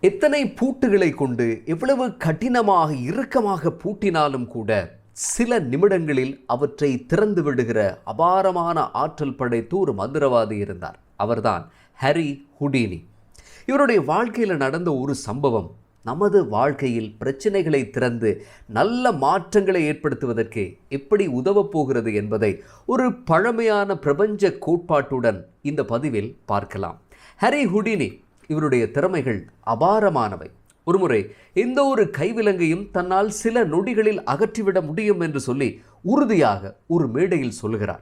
எத்தனை பூட்டுகளை கொண்டு எவ்வளவு கடினமாக இறுக்கமாக பூட்டினாலும் கூட சில நிமிடங்களில் அவற்றை திறந்து விடுகிற அபாரமான ஆற்றல் படைத்த ஒரு மந்திரவாதி இருந்தார். அவர்தான் ஹரி ஹுடினி. இவருடைய வாழ்க்கையில் நடந்த ஒரு சம்பவம் நமது வாழ்க்கையில் பிரச்சனைகளை திறந்து நல்ல மாற்றங்களை ஏற்படுத்துவதற்கு எப்படி உதவப் போகிறது என்பதை ஒரு பழமையான பிரபஞ்ச கோட்பாட்டுடன் இந்த பதிவில் பார்க்கலாம். ஹரி ஹுடினி இவருடைய திறமைகள் அபாரமானவை. ஒருமுறை எந்த ஒரு கைவிலங்கையும் தன்னால் சில நொடிகளில் அகற்றிவிட முடியும் என்று சொல்லி உறுதியாக ஒரு மேடையில் சொல்லுகிறார்.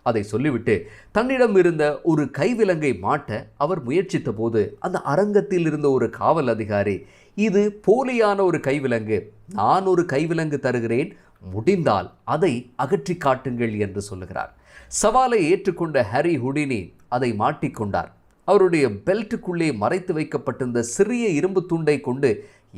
அதை சொல்லிவிட்டு தன்னிடம் இருந்த ஒரு கைவிலங்கை மாட்ட அவர் முயற்சித்த போது அந்த அரங்கத்தில் இருந்த ஒரு காவல் அதிகாரி, இது போலியான ஒரு கைவிலங்கு, நான் ஒரு கைவிலங்கு தருகிறேன், முடிந்தால் அதை அகற்றி காட்டுங்கள் என்று சொல்லுகிறார். சவாலை ஏற்றுக்கொண்ட ஹரி ஹுடினி அதை மாட்டிக்கொண்டார். அவருடைய பெல்ட்டுக்குள்ளே மறைத்து வைக்கப்பட்டிருந்த சிறிய இரும்பு துண்டை கொண்டு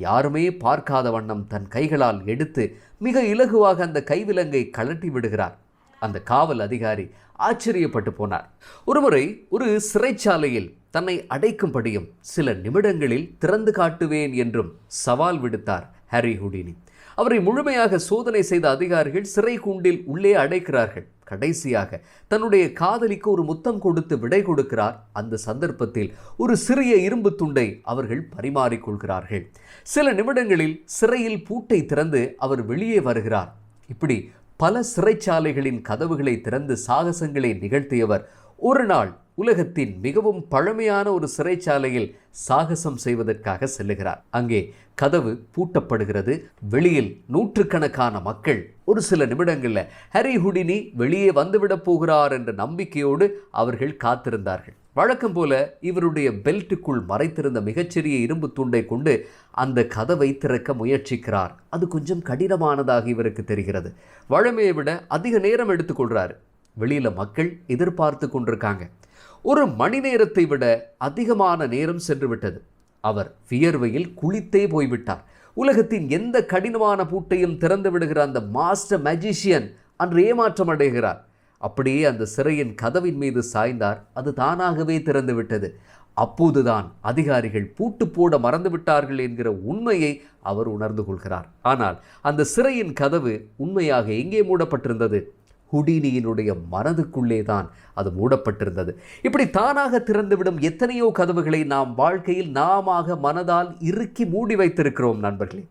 யாருமே பார்க்காத வண்ணம் தன் கைகளால் எடுத்து மிக இலகுவாக அந்த கைவிலங்கை கழட்டி விடுகிறார். அந்த காவல் அதிகாரி ஆச்சரியப்பட்டு போனார். ஒருமுறை ஒரு சிறைச்சாலையில் தன்னை அடைக்கும்படியும் சில நிமிடங்களில் திறந்து காட்டுவேன் என்றும் சவால் விடுத்தார் ஹரி ஹுடினி. அவரை முழுமையாக சோதனை செய்த அதிகாரிகள் சிறை கூண்டில் உள்ளே அடைக்கிறார்கள். கடைசியாக தன்னுடைய காதலிக்கு ஒரு முத்தம் கொடுத்து விடை கொடுக்கிறார். அந்த சந்தர்ப்பத்தில் ஒரு சிறிய இரும்பு துண்டை அவர்கள் பரிமாறிக்கொள்கிறார்கள். சில நிமிடங்களில் சிறையில் பூட்டை திறந்து அவர் வெளியே வருகிறார். இப்படி பல சிறைச்சாலைகளின் கதவுகளை திறந்து சாகசங்களை நிகழ்த்தியவர் ஒரு நாள் உலகத்தின் மிகவும் பழமையான ஒரு சிறைச்சாலையில் சாகசம் செய்வதற்காக செல்லுகிறார். அங்கே கதவு பூட்டப்படுகிறது. வெளியில் நூற்றுக்கணக்கான மக்கள் ஒரு சில நிமிடங்களில் ஹரி ஹுடினி வெளியே வந்துவிடப் போகிறார் என்ற நம்பிக்கையோடு அவர்கள் காத்திருந்தார்கள். வழக்கம் போல இவருடைய பெல்ட்டுக்குள் மறைத்திருந்த மிகச்சிறிய இரும்பு துண்டை கொண்டு அந்த கதவை திறக்க முயற்சிக்கிறார். அது கொஞ்சம் கடினமானதாக இவருக்கு தெரிகிறது. வழமையை விட அதிக நேரம் எடுத்துக்கொள்கிறார். வெளியில் மக்கள் எதிர்பார்த்து கொண்டிருக்காங்க. ஒரு மணி நேரத்தை விட அதிகமான நேரம் சென்று விட்டது. அவர் வியர்வையில் குளித்தே போய்விட்டார். உலகத்தின் எந்த கடினமான பூட்டையும் திறந்து விடுகிற அந்த மாஸ்டர் மேஜிஷியன் அன்று ஏமாற்றம் அடைகிறார். அப்படியே அந்த சிறையின் கதவின் மீது சாய்ந்தார். அது தானாகவே திறந்து விட்டது. அப்போதுதான் அதிகாரிகள் பூட்டு போட மறந்துவிட்டார்கள் என்கிற உண்மையை அவர் உணர்ந்து கொள்கிறார். ஆனால் அந்த சிறையின் கதவு உண்மையாக எங்கே மூடப்பட்டிருந்தது? ஹுடினியினுடைய மனதுக்குள்ளே தான் அது மூடப்பட்டிருந்தது. இப்படி தானாக திறந்துவிடும் எத்தனையோ கதவுகளை நாம் வாழ்க்கையில் நாமாக மனதால் இறுக்கி மூடி வைத்திருக்கிறோம். நண்பர்களே,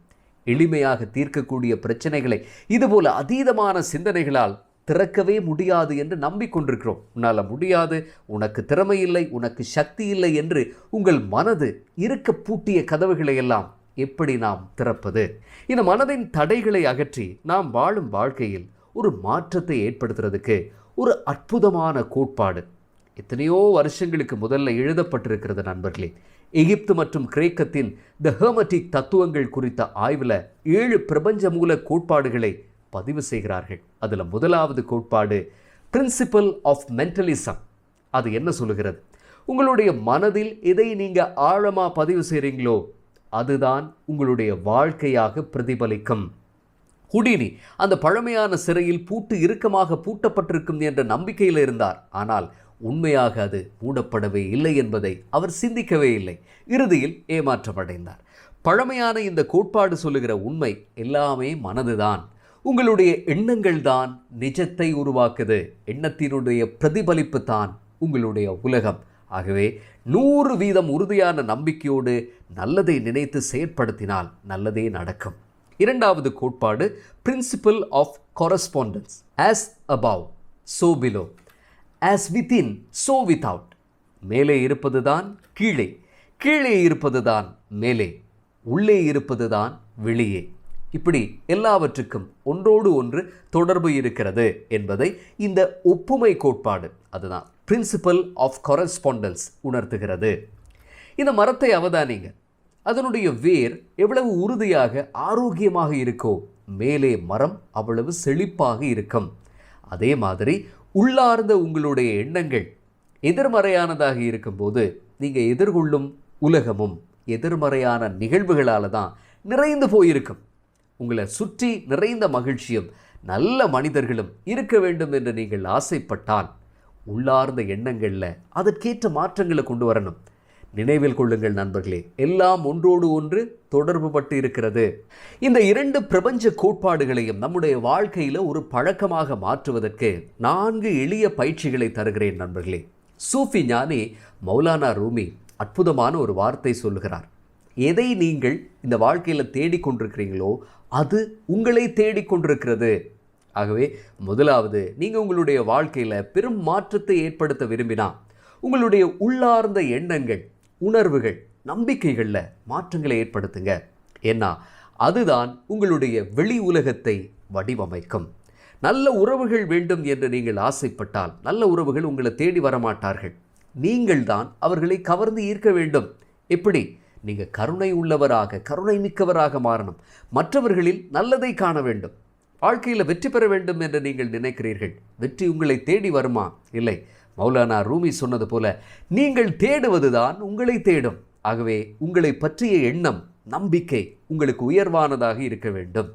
எளிமையாக தீர்க்கக்கூடிய பிரச்சனைகளை இதுபோல அதீதமான சிந்தனைகளால் திறக்கவே முடியாது என்று நம்பிக்கொண்டிருக்கிறோம். உன்னால் முடியாது, உனக்கு திறமை இல்லை, உனக்கு சக்தி இல்லை என்று உங்கள் மனது இருக்க பூட்டிய கதவுகளை எல்லாம் எப்படி நாம் திறப்பது? இந்த மனதின் தடைகளை அகற்றி நாம் வாழும் வாழ்க்கையில் ஒரு மாற்றத்தை ஏற்படுத்துறதுக்கு ஒரு அற்புதமான கோட்பாடு எத்தனையோ வருஷங்களுக்கு முதல்ல எழுதப்பட்டிருக்கிறது. நண்பர்களே, எகிப்து மற்றும் கிரேக்கத்தின் த ஹெர்மெட்டிக் தத்துவங்கள் குறித்த ஆய்வில் 7 பிரபஞ்ச மூல கோட்பாடுகளை பதிவு செய்கிறார்கள். அதில் முதலாவது கோட்பாடு பிரின்சிபல் ஆஃப் மென்டலிசம். அது என்ன சொல்லுகிறது? உங்களுடைய மனதில் எதை நீங்கள் ஆழமாக பதிவு செய்கிறீங்களோ அதுதான் உங்களுடைய வாழ்க்கையாக பிரதிபலிக்கும். ஹுடினி அந்த பழமையான சிறையில் பூட்டு இறுக்கமாக பூட்டப்பட்டிருக்கும் என்ற நம்பிக்கையில் இருந்தார். ஆனால் உண்மையாக அது மூடப்படவே இல்லை என்பதை அவர் சிந்திக்கவே இல்லை. இறுதியில் ஏமாற்றமடைந்தார். பழமையான இந்த கோட்பாடு சொல்லுகிற உண்மை எல்லாமே மனதுதான். உங்களுடைய எண்ணங்கள் தான் நிஜத்தை உருவாக்குது. எண்ணத்தினுடைய பிரதிபலிப்பு தான் உங்களுடைய உலகம். ஆகவே 100% உறுதியான நம்பிக்கையோடு நல்லதை நினைத்து செயற்படுத்தினால் நல்லதே நடக்கும். இரண்டாவது கோட்பாடு principle of correspondence. As above, so below. As within, so without. மேலே இருப்பதுதான் கீழே, கீழே இருப்பதுதான் மேலே, உள்ளே இருப்பதுதான் வெளியே. இப்படி எல்லாவற்றுக்கும் ஒன்றோடு ஒன்று தொடர்பு இருக்கிறது என்பதை இந்த ஒப்புமை கோட்பாடு, அதுதான் பிரின்சிபல் ஆஃப் கொரஸ்பாண்டன்ஸ் உணர்த்துகிறது. இந்த மரத்தை அவதானிங்க. அதனுடைய வேர் எவ்வளவு உறுதியாக ஆரோக்கியமாக இருக்கோ மேலே மரம் அவ்வளவு செழிப்பாக இருக்கும். அதே மாதிரி உள்ளார்ந்த உங்களுடைய எண்ணங்கள் எதிர்மறையானதாக இருக்கும்போது நீங்கள் எதிர்கொள்ளும் உலகமும் எதிர்மறையான நிகழ்வுகளால் தான் நிறைந்து போயிருக்கும். உங்களை சுற்றி நிறைந்த மகிழ்ச்சியும் நல்ல மனிதர்களும் இருக்க வேண்டும் என்று நீங்கள் ஆசைப்பட்டால் உள்ளார்ந்த எண்ணங்களில் அதற்கேற்ற மாற்றங்களை கொண்டு வரணும். நினைவில் கொள்ளுங்கள் நண்பர்களே, எல்லாம் ஒன்றோடு ஒன்று தொடர்பு பட்டு இருக்கிறது. இந்த 2 பிரபஞ்ச கோட்பாடுகளையும் நம்முடைய வாழ்க்கையில் ஒரு பழக்கமாக மாற்றுவதற்கு 4 எளிய பயிற்சிகளை தருகிறேன் நண்பர்களே. சூஃபி ஞானி மௌலானா ரூமி அற்புதமான ஒரு வார்த்தை சொல்லுகிறார். எதை நீங்கள் இந்த வாழ்க்கையில் தேடிக்கொண்டிருக்கிறீங்களோ அது உங்களை தேடிக்கொண்டிருக்கிறது. ஆகவே முதலாவது, நீங்கள் உங்களுடைய வாழ்க்கையில் பெரும் மாற்றத்தை ஏற்படுத்த விரும்பினா உங்களுடைய உள்ளார்ந்த எண்ணங்கள், உணர்வுகள், நம்பிக்கைகளில் மாற்றங்களை ஏற்படுத்துங்க. ஏன்னா அதுதான் உங்களுடைய வெளி உலகத்தை வடிவமைக்கும். நல்ல உறவுகள் வேண்டும் என்று நீங்கள் ஆசைப்பட்டால் நல்ல உறவுகள் உங்களை தேடி வரமாட்டார்கள். நீங்கள் தான் அவர்களை கவர்ந்து ஈர்க்க வேண்டும். எப்படி? நீங்கள் கருணை உள்ளவராக, கருணை மிக்கவராக மாறணும். மற்றவர்களில் நல்லதை காண வேண்டும். வாழ்க்கையில் வெற்றி பெற வேண்டும் என்று நீங்கள் நினைக்கிறீர்கள். வெற்றி உங்களை தேடி வருமா? இல்லை. மௌலானா ரூமி சொன்னது போல நீங்கள் தேடுவதுதான் உங்களை தேடும். ஆகவே உங்களை பற்றிய எண்ணம், நம்பிக்கை உங்களுக்கு உயர்வானதாக இருக்க வேண்டும்.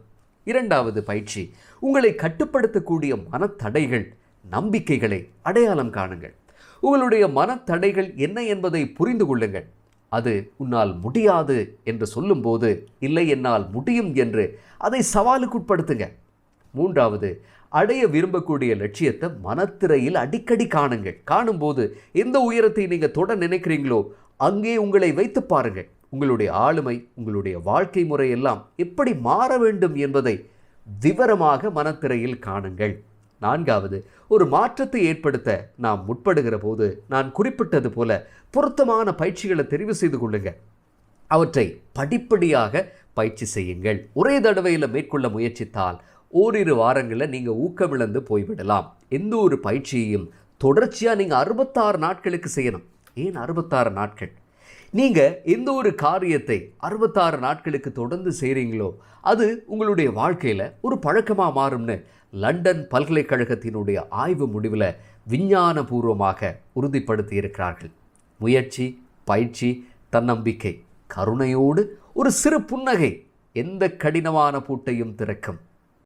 2வது பயிற்சி, உங்களை கட்டுப்படுத்தக்கூடிய மனத்தடைகள், நம்பிக்கைகளை அடையாளம் காணுங்கள். உங்களுடைய மனத்தடைகள் என்ன என்பதை புரிந்து கொள்ளுங்கள். அது உன்னால் முடியாது என்று சொல்லும்போது, இல்லை என்னால் முடியும் என்று அதை சவாலுக்குட்படுத்துங்க. 3வது, அடைய விரும்பக்கூடிய லட்சியத்தை மனத்திரையில் அடிக்கடி காணுங்கள். காணும்போது எந்த உயரத்தை நீங்கள் தொட நினைக்கிறீங்களோ அங்கே உங்களை வைத்து பாருங்கள். உங்களுடைய ஆளுமை, உங்களுடைய வாழ்க்கை முறை எல்லாம் எப்படி மாற வேண்டும் என்பதை விவரமாக மனத்திரையில் காணுங்கள். 4வது, ஒரு மாற்றத்தை ஏற்படுத்த நாம் முற்படுகிற போது நான் குறிப்பிட்டது போல பொருத்தமான பயிற்சிகளை தெரிவு செய்து கொள்ளுங்கள். அவற்றை படிப்படியாக பயிற்சி செய்யுங்கள். ஒரே தடவையில் மேற்கொள்ள முயற்சித்தால் ஓரிரு வாரங்களில் நீங்கள் ஊக்கமிழந்து போய்விடலாம். எந்த ஒரு பயிற்சியையும் தொடர்ச்சியாக நீங்கள் 66 நாட்களுக்கு செய்யணும். ஏன் 66 நாட்கள்? நீங்கள் எந்த ஒரு காரியத்தை 66 நாட்களுக்கு தொடர்ந்து செய்கிறீங்களோ அது உங்களுடைய வாழ்க்கையில் ஒரு பழக்கமாக மாறும்னு லண்டன் பல்கலைக்கழகத்தினுடைய ஆய்வு முடிவில் விஞ்ஞானபூர்வமாக உறுதிப்படுத்தி இருக்கிறார்கள். முயற்சி, பயிற்சி, தன்னம்பிக்கை, கருணையோடு ஒரு சிறு புன்னகை எந்த கடினமான பூட்டையும் திறக்கும்.